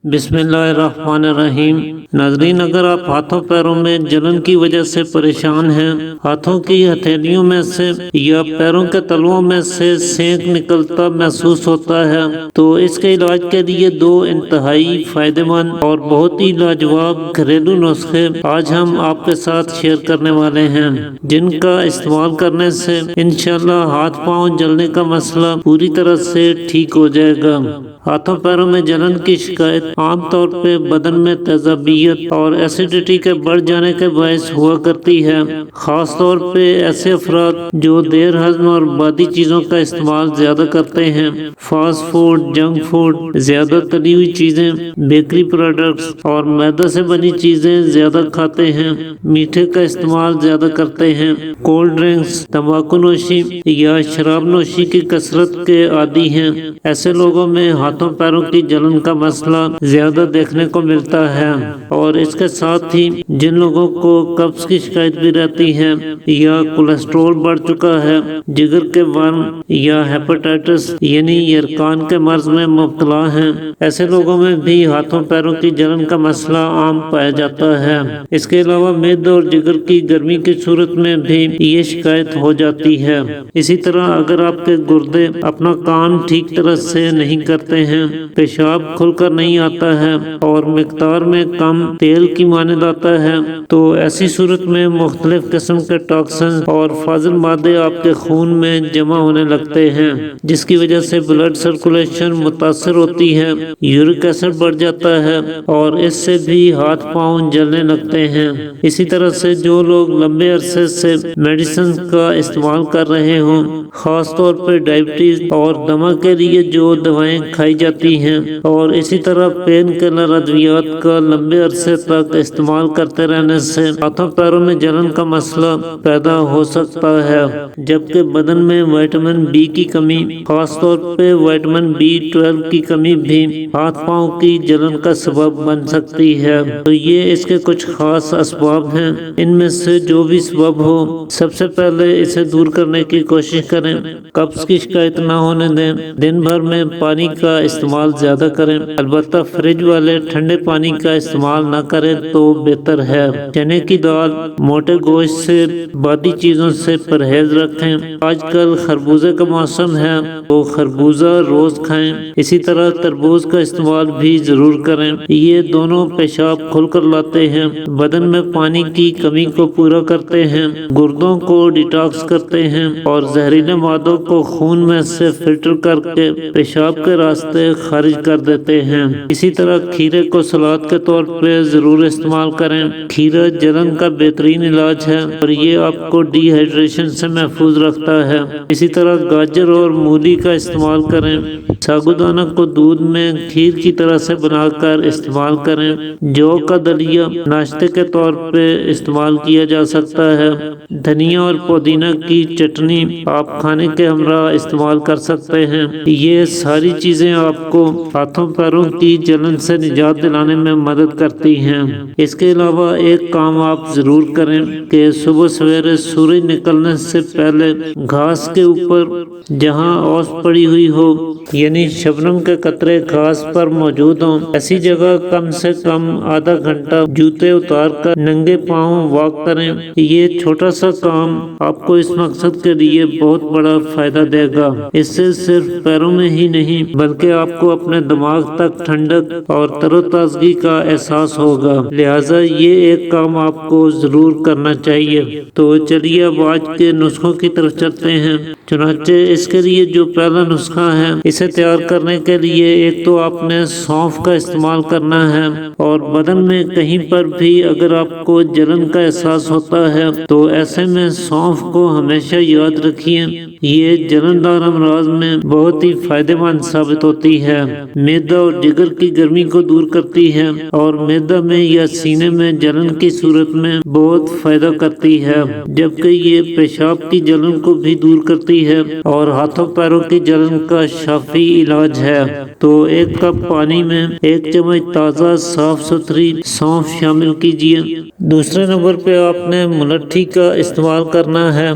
بسم اللہ الرحمن الرحیم۔ ناظرین، اگر آپ ہاتھوں پیروں میں جلن کی وجہ سے پریشان ہیں، ہاتھوں کی ہتھیلیوں میں سے یا پیروں کے تلوؤں میں سے سینک نکلتا محسوس ہوتا ہے تو اس کے علاج کے لیے دو انتہائی فائدہ مند اور بہت ہی لاجواب گھریلو نسخے آج ہم آپ کے ساتھ شیئر کرنے والے ہیں، جن کا استعمال کرنے سے انشاءاللہ ہاتھ پاؤں جلنے کا مسئلہ پوری طرح سے ٹھیک ہو جائے گا۔ ہاتھوں پیروں میں جلن کی شکایت عام طور پہ بدن میں تیزابیت اور ایسیڈیٹی کے بڑھ جانے کے باعث ہوا کرتی ہے، خاص طور پہ ایسے افراد جو دیر ہضم اور بادی چیزوں کا استعمال زیادہ کرتے ہیں، فاسٹ فوڈ، جنک فوڈ، زیادہ تلی ہوئی چیزیں، بیکری پروڈکٹس اور میدہ سے بنی چیزیں زیادہ کھاتے ہیں، میٹھے کا استعمال زیادہ کرتے ہیں، کولڈ ڈرنکس، تمباکو نوشی یا شراب نوشی کی کثرت کے عادی ہیں۔ ایسے لوگوں میں ہاتھوں پیروں کی جلن کا مسئلہ زیادہ دیکھنے کو ملتا ہے، اور اس کے ساتھ ہی جن لوگوں کو قبض کی شکایت بھی رہتی ہے یا کولیسٹرول بڑھ چکا ہے، جگر کے ورم یا ہیپاٹائٹس یعنی یرقان کے مرض میں مبتلا ہیں، ایسے لوگوں میں بھی ہاتھوں پیروں کی جلن کا مسئلہ عام پایا جاتا ہے۔ اس کے علاوہ معدے اور جگر کی گرمی کی صورت میں بھی یہ شکایت ہو جاتی ہے۔ اسی طرح اگر آپ کے گردے اپنا کام ٹھیک طرح سے نہیں کرتے ہیں، پیشاب کھل کر نہیں آتا ہے اور مقدار میں کم تیل کی مانند آتا ہے، تو ایسی صورت میں مختلف قسم کے ٹاکسن اور فاضل مادے آپ کے خون میں جمع ہونے لگتے ہیں، جس کی وجہ سے بلڈ سرکولیشن متاثر ہوتی ہے، یورک ایسڈ بڑھ جاتا ہے اور اس سے بھی ہاتھ پاؤں جلنے لگتے ہیں۔ اسی طرح سے جو لوگ لمبے عرصے سے میڈیسن کا استعمال کر رہے ہوں، خاص طور پر ڈائبٹیز اور دمہ کے لیے جو دوائیں کھائی جاتی ہیں، اور اسی طرح پین کلر ادویات کا لمبے عرصے تک استعمال کرتے رہنے سے ہاتھوں پیروں میں جلن کا مسئلہ پیدا ہو سکتا ہے، جبکہ بدن میں وٹامن بی کی کمی، خاص طور پہ وٹامن B12 کی کمی بھی ہاتھ پاؤں کی جلن کا سبب بن سکتی ہے۔ تو یہ اس کے کچھ خاص اسباب ہیں، ان میں سے جو بھی سبب ہو، سب سے پہلے اسے دور کرنے کی کوشش کریں۔ قبض کی شکایت نہ ہونے دیں، دن بھر میں پانی کا استعمال زیادہ کریں، البتہ فریج والے ٹھنڈے پانی کا استعمال نہ کریں تو بہتر ہے۔ چنے کی دال، موٹے گوشت سے بادی چیزوں سے پرہیز رکھیں۔ آج کل خربوزے کا موسم ہے تو خربوزہ روز کھائیں، اسی طرح تربوز کا استعمال بھی ضرور کریں، یہ دونوں پیشاب کھل کر لاتے ہیں، بدن میں پانی کی کمی کو پورا کرتے ہیں، گردوں کو ڈیٹاکس کرتے ہیں اور زہریلے مادوں کو خون میں سے فلٹر کر کے پیشاب کے راستے خارج کر دیتے ہیں۔ اسی طرح کھیرے کو سلاد کے طور پہ ضرور استعمال کریں۔ کھیرا جلن کا بہترین علاج ہے اور یہ آپ کو ڈی ہائیڈریشن سے محفوظ رکھتا ہے۔ اسی طرح گاجر اور مولی کا استعمال کریں۔ ساگودانہ کو دودھ میں کھیر کی طرح سے بنا کر استعمال کریں۔ جو کا دلیا ناشتے کے طور پہ استعمال کیا جا سکتا ہے۔ دھنیا اور پودینہ کی چٹنی آپ کھانے کے ہمراہ استعمال کر سکتے ہیں۔ یہ ساری چیزیں آپ کو ہاتھوں پیروں کی جلن سے نجات دلانے میں مدد کرتی ہیں۔ اس کے علاوہ ایک کام آپ ضرور کریں کہ صبح سویرے سورج نکلنے سے پہلے گھاس کے اوپر جہاں اوس پڑی ہوئی ہو، یعنی شبنم کے قطرے گھاس پر موجود ہوں، ایسی جگہ کم سے کم آدھا گھنٹہ جوتے اتار کر ننگے پاؤں واک کریں۔ یہ چھوٹا سا کام آپ کو اس مقصد کے لیے بہت بڑا فائدہ دے گا۔ اس سے صرف پیروں میں ہی نہیں بلکہ آپ کو اپنے دماغ تک ٹھنڈک اور تر و تازگی کا احساس ہوگا، لہٰذا یہ ایک کام آپ کو ضرور کرنا چاہیے۔ تو چلیے اب آج کے نسخوں کی طرف چلتے ہیں۔ چنانچہ اس کے لیے جو پہلا نسخہ ہے، اسے تیار کرنے کے لیے ایک تو آپ نے سونف کا استعمال کرنا ہے، اور بدن میں کہیں پر بھی اگر آپ کو جلن کا احساس ہوتا ہے تو ایسے میں سونف کو ہمیشہ یاد رکھیے، یہ جلن دار امراض میں بہت ہی فائدہ مند ثابت ہوتی ہے۔ معدہ اور جگر کی گرمی کو دور کرتی ہے اور معدہ میں یا سینے میں جلن کی صورت میں بہت فائدہ کرتی ہے، جبکہ یہ پیشاب کی جلن کو بھی دور کرتی ہے اور ہاتھوں پیروں کی جلن کا شافی علاج ہے۔ تو ایک کپ پانی میں 1 چمچ تازہ صاف ستھری سونف شامل کیجیے۔ دوسرے نمبر پہ آپ نے ملٹھی کا استعمال کرنا ہے۔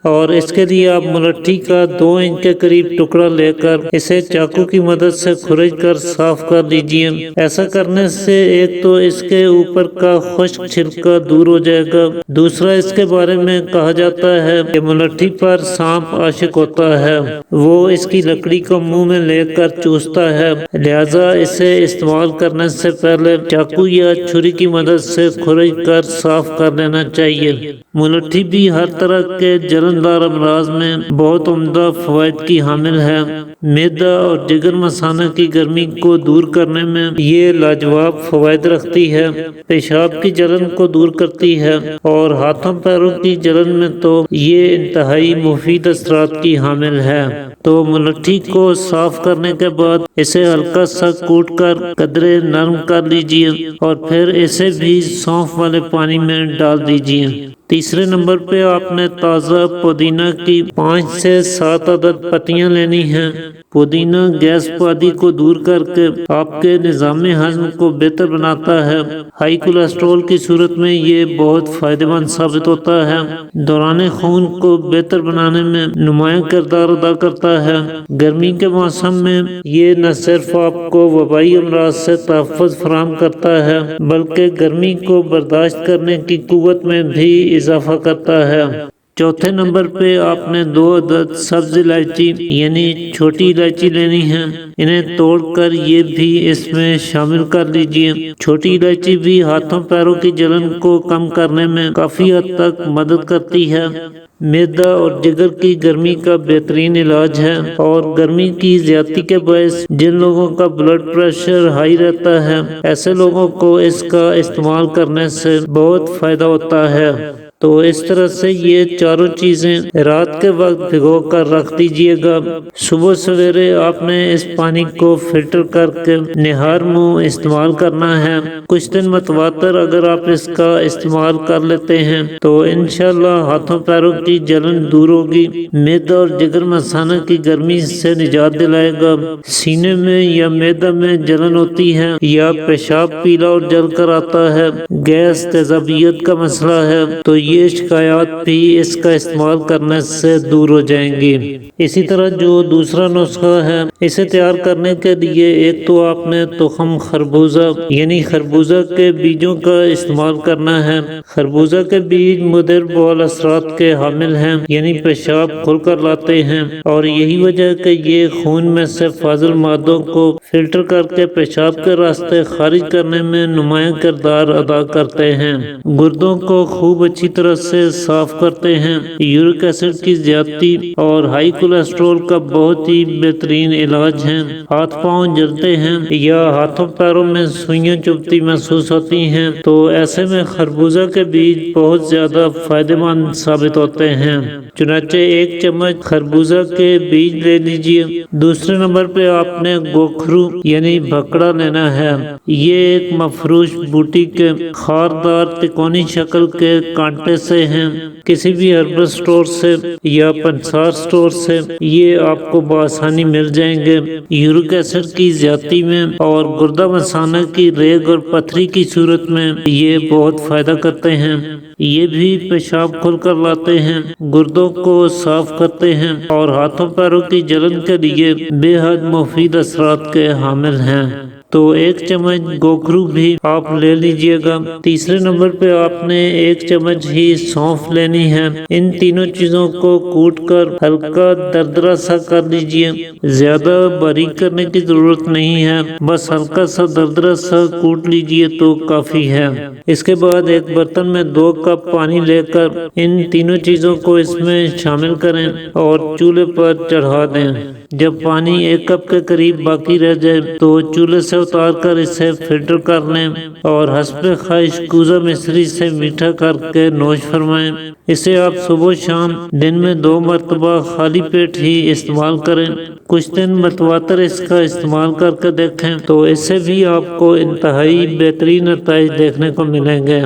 اور اس کے لیے آپ ملٹھی کا 2 انچ کے قریب ٹکڑا لے کر اسے چاقو کی مدد سے کھرچ کر صاف کر لیجئے۔ ایسا کرنے سے ایک تو اس کے اوپر کا خشک چھلکا دور ہو جائے گا، دوسرا اس کے بارے میں کہا جاتا ہے کہ ملٹھی پر سانپ عاشق ہوتا ہے، وہ اس کی لکڑی کو منہ میں لے کر چوستا ہے، لہذا اسے استعمال کرنے سے پہلے چاقو یا چھری کی مدد سے کھرچ کر صاف کر لینا چاہیے۔ ملٹھی بھی ہر طرح کے جلندار امراض میں بہت عمدہ فوائد کی حامل ہے۔ معدہ اور جگر مثانہ کی گرمی کو دور کرنے میں یہ لاجواب فوائد رکھتی ہے، پیشاب کی جلن کو دور کرتی ہے، اور ہاتھوں پیروں کی جلن میں تو یہ انتہائی مفید اثرات کی حامل ہے۔ تو ملٹھی کو صاف کرنے کے بعد اسے ہلکا سا کوٹ کر قدرے نرم کر لیجئے اور پھر اسے بھی سونف والے پانی میں ڈال دیجئے۔ تیسرے نمبر پہ آپ نے تازہ پودینہ کی 5 سے 7 عدد پتیاں لینی ہیں۔ پودینہ گیس پادی کو دور کر کے آپ کے نظام ہضم کو بہتر بناتا ہے۔ ہائی کولیسٹرول کی صورت میں یہ بہت فائدہ مند ثابت ہوتا ہے، دوران خون کو بہتر بنانے میں نمایاں کردار ادا کرتا ہے۔ گرمی کے موسم میں یہ نہ صرف آپ کو وبائی امراض سے تحفظ فراہم کرتا ہے بلکہ گرمی کو برداشت کرنے کی قوت میں بھی اضافہ کرتا ہے۔ چوتھے نمبر پہ آپ نے 2 عدد سبز الائچی یعنی چھوٹی الائچی لینی ہے، انہیں توڑ کر یہ بھی اس میں شامل کر لیجئے۔ چھوٹی الائچی بھی ہاتھوں پیروں کی جلن کو کم کرنے میں کافی حد تک مدد کرتی ہے، معدہ اور جگر کی گرمی کا بہترین علاج ہے، اور گرمی کی زیادتی کے باعث جن لوگوں کا بلڈ پریشر ہائی رہتا ہے ایسے لوگوں کو اس کا استعمال کرنے سے بہت فائدہ ہوتا ہے۔ تو اس طرح سے یہ چاروں چیزیں رات کے وقت بھگو کر رکھ دیجئے گا۔ صبح سویرے آپ نے اس پانی کو فلٹر کر کے نہار منہ استعمال کرنا ہے۔ کچھ دن متواتر اگر آپ اس کا استعمال کر لیتے ہیں تو انشاءاللہ ہاتھوں پیروں کی جلن دور ہوگی، معدہ اور جگر مثانہ کی گرمی سے نجات دلائے گا۔ سینے میں یا معدہ میں جلن ہوتی ہے یا پیشاب پیلا اور جل کر آتا ہے، گیس تیزابیت کا مسئلہ ہے، تو یہ شکایات بھی اس کا استعمال کرنے سے دور ہو جائیں گی۔ اسی طرح جو دوسرا نسخہ ہے، اسے تیار کرنے کے لیے ایک تو آپ نے تخم خربوزہ یعنی خربوزہ کے بیجوں کا استعمال کرنا ہے۔ خربوزہ کے بیج مضر بول اثرات کے حامل ہیں، یعنی پیشاب کھل کر لاتے ہیں، اور یہی وجہ کہ یہ خون میں سے فاضل مادوں کو فلٹر کر کے پیشاب کے راستے خارج کرنے میں نمایاں کردار ادا کرتے ہیں، گردوں کو خوب اچھی طرح سے صاف کرتے ہیں، یورک ایسڈ کی زیادتی اور ہائی کولیسٹرول کا بہت ہی بہترین علاج ہیں۔ ہاتھ پاؤں جلتے ہیں یا ہاتھوں پیروں میں سوئیاں چبھتی محسوس ہوتی ہیں تو ایسے میں خربوزہ کے بیج بہت زیادہ فائدہ مند ثابت ہوتے ہیں، چنانچہ 1 چمچ خربوزہ کے بیج لے لیجئے۔ دوسرے نمبر پہ آپ نے گوکھرو یعنی بھکڑا لینا ہے۔ یہ ایک مفروش بوٹی کے خاردار تکونی شکل کے کانٹے سے ہیں، کسی بھی ہربل سٹور سے یا پنسار سٹور سے یہ آپ کو بآسانی مل جائیں گے۔ یورک ایسڈ کی زیادتی میں اور گردہ مثانہ کی ریگ اور پتھری کی صورت میں یہ بہت فائدہ کرتے ہیں۔ یہ بھی پیشاب کھل کر لاتے ہیں، گردوں کو صاف کرتے ہیں اور ہاتھوں پیروں کی جلن کے لیے بے حد مفید اثرات کے حامل ہیں۔ تو 1 چمچ گوکھرو بھی آپ لے لیجئے گا۔ تیسرے نمبر پہ آپ نے 1 چمچ ہی سونف لینی ہے۔ ان تینوں چیزوں کو کوٹ کر ہلکا دردرا سا کر لیجئے، زیادہ باریک کرنے کی ضرورت نہیں ہے، بس ہلکا سا دردرا سا کوٹ لیجئے تو کافی ہے۔ اس کے بعد ایک برتن میں 2 کپ پانی لے کر ان تینوں چیزوں کو اس میں شامل کریں اور چولہے پر چڑھا دیں۔ جب پانی 1 کپ کے قریب باقی رہ جائے تو چولہے سے اتار کر اسے فلٹر کر لیں اور حسب خواہش کوزہ مصری سے میٹھا کر کے نوش فرمائیں۔ اسے آپ صبح و شام دن میں 2 مرتبہ خالی پیٹ ہی استعمال کریں۔ کچھ دن متواتر اس کا استعمال کر کے دیکھیں تو اس سے بھی آپ کو انتہائی بہترین نتائج دیکھنے کو ملیں گے۔